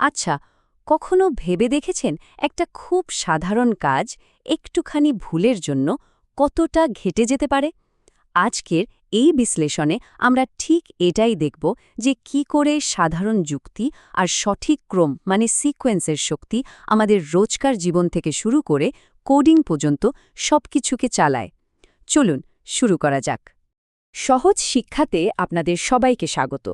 আচ্ছা, কখনো ভেবে দেখেছেন একটা খুব সাধারণ কাজ একটুখানি ভুলের জন্য কতটা ঘেটে যেতে পারে? আজকের এই বিশ্লেষণে আমরা ঠিক এটাই দেখব যে কি করে সাধারণ যুক্তি আর সঠিক ক্রম মানে সিকোয়েন্সের শক্তি আমাদের রোজকার জীবন থেকে শুরু করে কোডিং পর্যন্ত সবকিছুকে চালায়। চলুন শুরু করা যাক। সহজ শিক্ষাতে আপনাদের সবাইকে স্বাগত,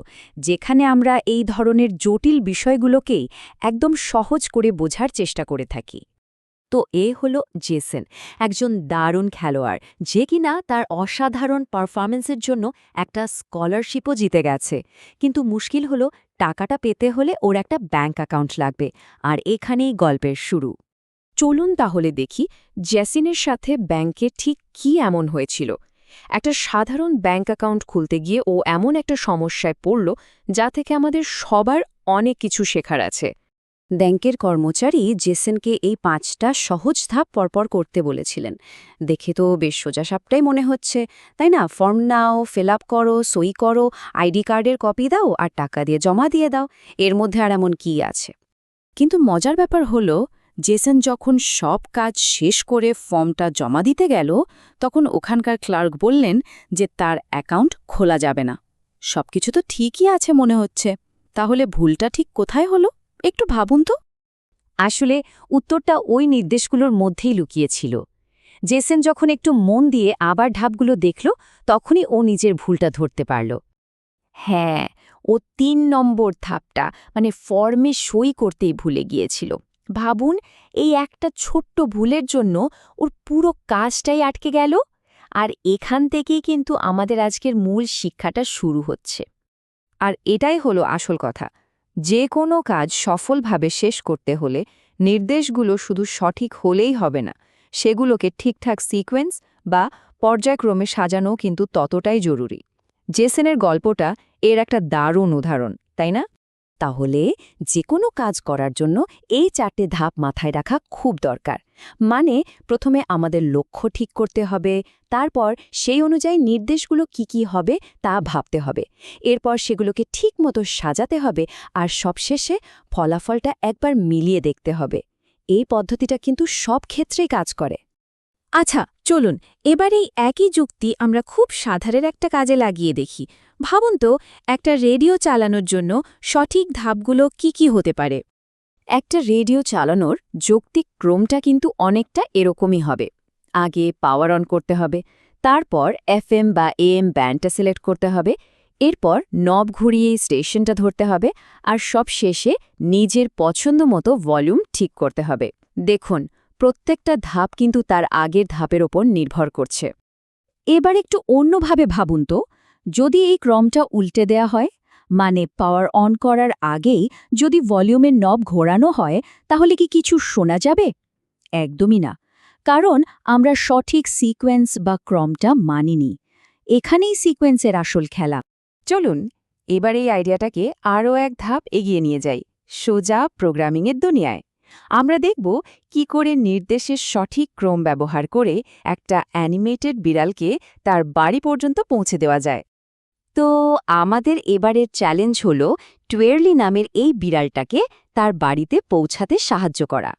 যেখানে আমরা এই ধরনের জটিল বিষয়গুলোকেই একদম সহজ করে বোঝার চেষ্টা করে থাকি। তো হলো জেসন, একজন দারুণ খেলোয়াড় যে কিনা তার অসাধারণ পারফরম্যান্সের জন্য একটা স্কলারশিপও জিতে গেছে। কিন্তু মুশকিল হলো টাকাটা পেতে হলে ওর একটা ব্যাংক অ্যাকাউন্ট লাগবে, আর এখানেই গল্পের শুরু। চলুন তাহলে দেখি জেসিনের সাথে ব্যাংকে ঠিক কি এমন হয়েছিল। একটা সাধারণ ব্যাংক অ্যাকাউন্ট খুলতে গিয়ে ও এমন একটা সমস্যায় পড়ল যা থেকে আমাদের সবার অনেক কিছু শেখার আছে। ব্যাংকের কর্মচারী জেসনকে এই 5টা সহজ ধাপ পরপর করতে বলেছিলেন। দেখে তো বেশ সোজাসাপটাই মনে হচ্ছে, তাই না? ফর্ম নাও, ফিল আপ করো, সই করো, আইডি কার্ডের কপি দাও আর টাকা দিয়ে জমা দিয়ে দাও। এর মধ্যে আর এমন কি আছে? কিন্তু মজার ব্যাপার হলো, জেসন যখন সব কাজ শেষ করে ফর্মটা জমা দিতে গেল, তখন ওখানকার ক্লার্ক বললেন যে তার অ্যাকাউন্ট খোলা যাবে না। সবকিছু তো ঠিকই আছে মনে হচ্ছে, তাহলে ভুলটা ঠিক কোথায় হলো একটু ভাবুন তো। আসলে উত্তরটা ওই নির্দেশগুলোর মধ্যেই লুকিয়েছিল। জেসন যখন একটু মন দিয়ে আবার ধাপগুলো দেখল, তখনই ও নিজের ভুলটা ধরতে পারল। হ্যাঁ, ও 3 নম্বর ধাপটা মানে ফর্মে সই করতেই ভুলে গিয়েছিল। ভাবুন, এই একটা ছোট্ট ভুলের জন্য ওর পুরো কাজটাই আটকে গেল। আর এখান থেকেই কিন্তু আমাদের আজকের মূল শিক্ষাটা শুরু হচ্ছে। আর এটাই হলো আসল কথা, যে কোনো কাজ সফলভাবে শেষ করতে হলে নির্দেশগুলো শুধু সঠিক হলেই হবে না, সেগুলোকে ঠিকঠাক সিকোয়েন্স বা পর্যায়ক্রমে সাজানো কিন্তু ততটাই জরুরি। জেসনের গল্পটা এর একটা দারুণ উদাহরণ, তাই না? তাহলে যে কোনো কাজ করার জন্য এই 4টে ধাপ মাথায় রাখা খুব দরকার। মানে প্রথমে আমাদের লক্ষ্য ঠিক করতে হবে, তারপর সেই অনুযায়ী নির্দেশগুলো কি হবে তা ভাবতে হবে, এরপর সেগুলোকে ঠিকমতো সাজাতে হবে, আর সবশেষে ফলাফলটা একবার মিলিয়ে দেখতে হবে। এই পদ্ধতিটা কিন্তু সব ক্ষেত্রেই কাজ করে। আচ্ছা, চলুন এবার এই একই যুক্তি আমরা খুব সাধারণ একটা কাজে লাগিয়ে দেখি। ভাবুন তো, একটা রেডিও চালানোর জন্য সঠিক ধাপগুলো কি হতে পারে। একটা রেডিও চালানোর যৌক্তিক ক্রমটা কিন্তু অনেকটা এরকমই হবে। আগে পাওয়ার অন করতে হবে, তারপর এফএম বা এএম ব্যান্ডটা সিলেক্ট করতে হবে, এরপর নব ঘুরিয়ে স্টেশনটা ধরতে হবে, আর সব শেষে নিজের পছন্দ মতো ভলিউম ঠিক করতে হবে। দেখুন, প্রত্যেকটা ধাপ কিন্তু তার আগের ধাপের ওপর নির্ভর করছে। এবার একটু অন্যভাবে ভাবুন তো, যদি এই ক্রমটা উল্টে দেয়া হয়, মানে পাওয়ার অন করার আগেই যদি ভলিউমের নব ঘোরানো হয়, তাহলে কি কিছু শোনা যাবে? একদমই না, কারণ আমরা সঠিক সিকোয়েন্স বা ক্রমটা মানিনি। এখানেই সিকোয়েন্সের আসল খেলা। চলুন এবার এই আইডিয়াটাকে আরও এক ধাপ এগিয়ে নিয়ে যাই, সোজা প্রোগ্রামিংয়ের দুনিয়ায়। আমরা দেখব কি করে নির্দেশের সঠিক ক্রম ব্যবহার করে একটা অ্যানিমেটেড বিড়ালকে তার বাড়ি পর্যন্ত পৌঁছে দেওয়া যায়। তো আমাদের এবারের চ্যালেঞ্জ হল টুয়েরলি নামের এই বিড়ালটাকে তার বাড়িতে পৌঁছাতে সাহায্য করা,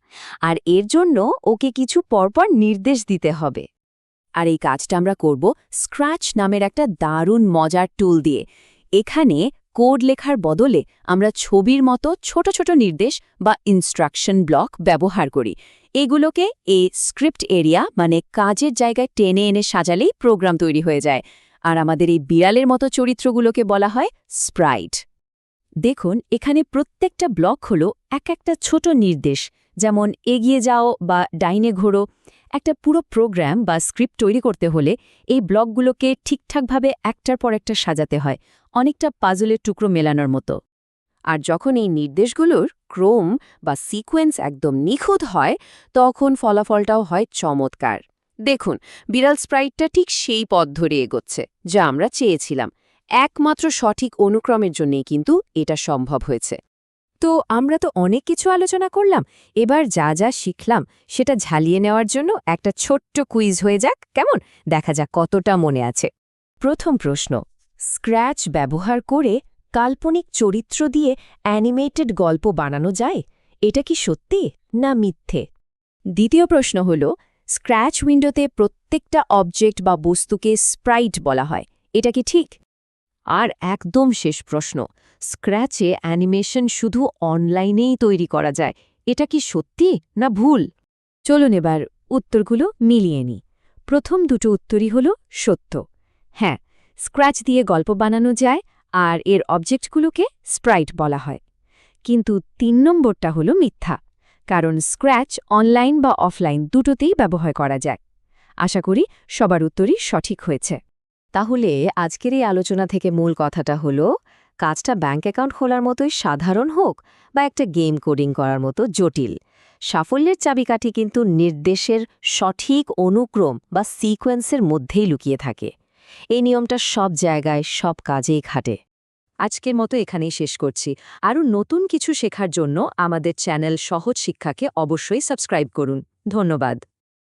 আর এর জন্য ওকে কিছু পরপর নির্দেশ দিতে হবে। আর এই কাজটা আমরা করব স্ক্র্যাচ নামের একটা দারুণ মজার টুল দিয়ে। এখানে কোড লেখার বদলে আমরা ছবির মতো ছোট ছোট নির্দেশ বা ইনস্ট্রাকশন ব্লক ব্যবহার করি। এগুলোকে এই স্ক্রিপ্ট এরিয়া মানে কাজের জায়গায় টেনে এনে সাজালেই প্রোগ্রাম তৈরি হয়ে যায়। আর আমাদের এই বিড়ালের মতো চরিত্রগুলোকে বলা হয় স্প্রাইট। দেখুন, এখানে প্রত্যেকটা ব্লক হলো একটা ছোট নির্দেশ, যেমন এগিয়ে যাও বা ডাইনে ঘোরো। একটা পুরো প্রোগ্রাম বা স্ক্রিপ্ট তৈরি করতে হলে এই ব্লকগুলোকে ঠিকঠাকভাবে একটার পর একটা সাজাতে হয়, অনেকটা পাজলের টুকরো মেলানোর মতো। আর যখন এই নির্দেশগুলোর ক্রম বা সিকোয়েন্স একদম নিখুঁত হয়, তখন ফলাফলটাও হয় চমৎকার। দেখুন, বিড়াল স্প্রাইটটা ঠিক সেই পথ ধরে এগোচ্ছে যা আমরা চেয়েছিলাম। একমাত্র সঠিক অনুক্রমের জন্যই কিন্তু এটা সম্ভব হয়েছে। তো আমরা তো অনেক কিছু আলোচনা করলাম, এবার যা শিখলাম সেটা ঝালিয়ে নেওয়ার জন্য একটা ছোট্ট কুইজ হয়ে যাক, কেমন? দেখা যাক কতটা মনে আছে। প্রথম প্রশ্ন, স্ক্র্যাচ ব্যবহার করে কাল্পনিক চরিত্র দিয়ে অ্যানিমেটেড গল্প বানানো যায়? এটা কি সত্যি না মিথ্যে? দ্বিতীয় প্রশ্ন হল, স্ক্র্যাচ উইন্ডোতে প্রত্যেকটা অবজেক্ট বা বস্তুকে স্প্রাইট বলা হয়, এটা কি ঠিক? আর একদম শেষ প্রশ্ন, স্ক্র্যাচে অ্যানিমেশন শুধু অনলাইনেই তৈরি করা যায়, এটা কি সত্যি না ভুল? চলুন এবার উত্তরগুলো মিলিয়ে নিই। প্রথম দুটো উত্তরই হল সত্য। হ্যাঁ, স্ক্র্যাচ দিয়ে গল্প বানানো যায় আর এর অবজেক্টগুলোকে স্প্রাইট বলা হয়। কিন্তু ৩ নম্বরটা হল মিথ্যা, কারণ স্ক্র্যাচ অনলাইন বা অফলাইন দুটোতেই ব্যবহার করা যায়। আশা করি সবার উত্তরই সঠিক হয়েছে। তাহলে আজকের এই আলোচনা থেকে মূল কথাটা হলো, কাজটা ব্যাঙ্ক অ্যাকাউন্ট খোলার মতোই সাধারণ হোক বা একটা গেম কোডিং করার মতো জটিল, সাফল্যের চাবিকাঠি কিন্তু নির্দেশের সঠিক অনুক্রম বা সিকোয়েন্সের মধ্যেই লুকিয়ে থাকে। এই নিয়মটা সব জায়গায় সব কাজেই খাটে। আজকের মতো এখানেই শেষ করছি। আরও নতুন কিছু শেখার জন্য আমাদের চ্যানেল সহজ শিক্ষাকে অবশ্যই সাবস্ক্রাইব করুন। ধন্যবাদ।